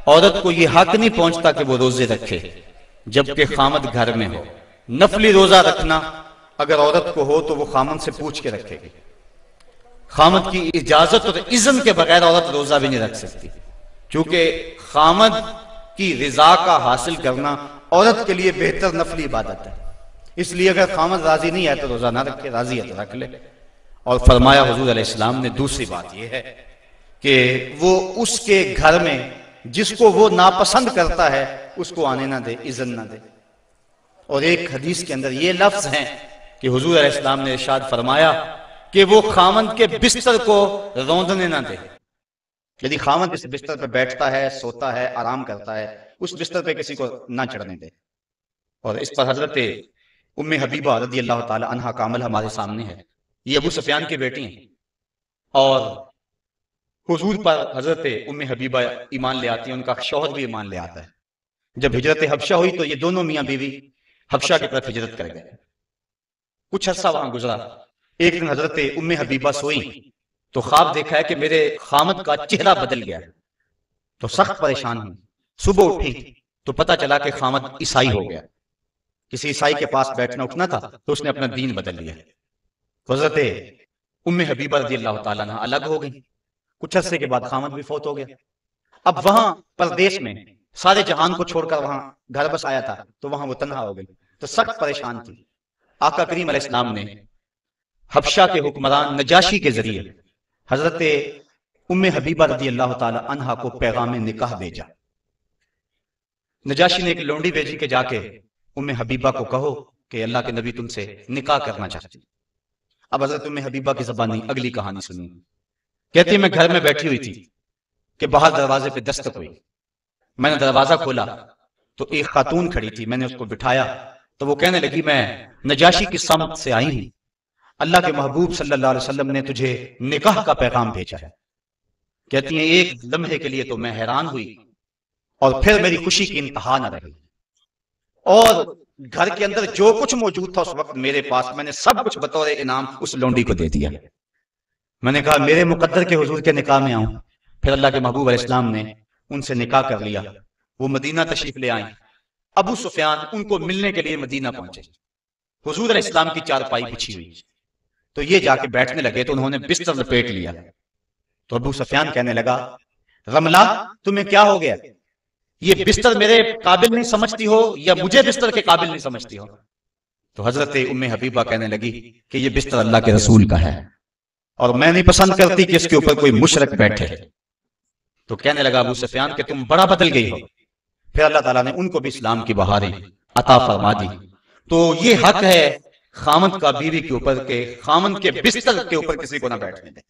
عورت کو یہ حق نہیں پہنچتا کہ وہ روزے رکھے جبکہ خامد گھر میں ہو۔ نفلی روزہ رکھنا اگر عورت کو ہو تو وہ خامد سے پوچھ کے رکھے گی۔ خامد کی اجازت اور اذن کے بغیر عورت روزہ بھی نہیں رکھ سکتی، چونکہ خامد کی رضا کا حاصل کرنا عورت کے لیے بہتر نفلی عبادت ہے۔ اس لیے اگر خامد راضی نہیں ہے تو روزہ نہ رکھے، راضی ہے تو رکھ لے۔ اور فرمایا حضور علیہ السلام نے دوسری بات یہ ہے کہ وہ اس کے گھر میں جس کو وہ ناپسند کرتا ہے اس کو آنے نہ دے، اذن نہ دے۔ اور ایک حدیث کے اندر یہ لفظ ہیں کہ حضور علیہ السلام نے ارشاد فرمایا کہ وہ خامند کے بستر کو روندنے نہ دے۔ یعنی خامند اس بستر پہ بیٹھتا ہے، سوتا ہے، آرام کرتا ہے، اس بستر پہ کسی کو نہ چڑھنے دے۔ اور اس پر حضرت ام حبیبہ رضی اللہ تعالی عنہا کا عمل ہمارے سامنے ہے۔ یہ ابو سفیان کی بیٹی ہیں اور حضور پر حضرت ام حبیبہ ایمان لے آتی ہیں، ان کا شوہر بھی ایمان لے آتا ہے۔ جب ہجرت حبشہ ہوئی تو یہ دونوں میاں بیوی حبشہ کی طرف ہجرت کر گئے۔ کچھ عرصہ وہاں گزرا۔ ایک دن حضرت ام حبیبہ سوئی تو خواب دیکھا ہے کہ میرے خامد کا چہرہ بدل گیا ہے، تو سخت پریشان ہوں۔ صبح اٹھی تو پتہ چلا کہ خامد عیسائی ہو گیا، کسی عیسائی کے پاس بیٹھنا اٹھنا تھا تو اس نے اپنا دین بدل لیا۔ حضرت ام حبیبہ رضی اللہ تعالیٰ عنہ الگ ہو گئی۔ کچھ عرصے کے بعد خامد بھی فوت ہو گیا۔ اب وہاں پردیس میں سارے جہان کو چھوڑ کر وہاں گھر بس آیا تھا تو وہاں وہ تنہا ہو گئی، تو سخت پریشان تھی۔ آقا کریم علیہ السلام نے حبشہ کے حکمران نجاشی کے ذریعے حضرت ام حبیبہ رضی اللہ تعالی عنہا کو پیغام نکاح بھیجا۔ نجاشی نے ایک لونڈی بھیجی کہ جا کے ام حبیبہ کو کہو کہ اللہ کے نبی تم سے نکاح کرنا چاہتی۔ اب حضرت ام حبیبہ کی زبانی اگلی کہانی سنی۔ کہتی ہے میں گھر میں بیٹھی ہوئی تھی کہ باہر دروازے پہ دستک ہوئی۔ میں نے دروازہ کھولا تو ایک خاتون کھڑی تھی، میں نے اس کو بٹھایا تو وہ کہنے لگی میں نجاشی کی سمت سے آئی ہوں، اللہ کے محبوب صلی اللہ علیہ وسلم نے تجھے نکاح کا پیغام بھیجا ہے۔ کہتی ہیں ایک لمحے کے لیے تو میں حیران ہوئی اور پھر میری خوشی کی انتہا نہ رہی، اور گھر کے اندر جو کچھ موجود تھا اس وقت میرے پاس، میں نے سب کچھ بطور انعام اس لونڈی کو دے دیا۔ میں نے کہا میرے مقدر کے حضور کے نکاح میں آؤں۔ پھر اللہ کے محبوب علیہ السلام نے ان سے نکاح کر لیا۔ وہ مدینہ تشریف لے آئیں۔ ابو سفیان ان کو ملنے کے لیے مدینہ پہنچے۔ حضور علیہ السلام کی چارپائی بچھی ہوئی تو یہ جا کے بیٹھنے لگے تو انہوں نے بستر لپیٹ لیا۔ تو ابو سفیان کہنے لگا رملہ تمہیں کیا ہو گیا؟ یہ بستر میرے قابل نہیں سمجھتی ہو یا مجھے بستر کے قابل نہیں سمجھتی ہو؟ تو حضرت ام حبیبہ کہنے لگی کہ یہ بستر اللہ کے رسول کا ہے اور میں نہیں پسند کرتی کہ اس کے اوپر کوئی مشرک بیٹھے۔ تو کہنے لگا ابو سفیان کہ تم بڑا بدل گئی ہو۔ پھر اللہ تعالیٰ نے ان کو بھی اسلام کی بہاریں عطا فرما دی۔ تو یہ حق ہے خامند کا بیوی کے اوپر کہ خامند کے بستر کے اوپر کسی کو نہ بیٹھنے دے۔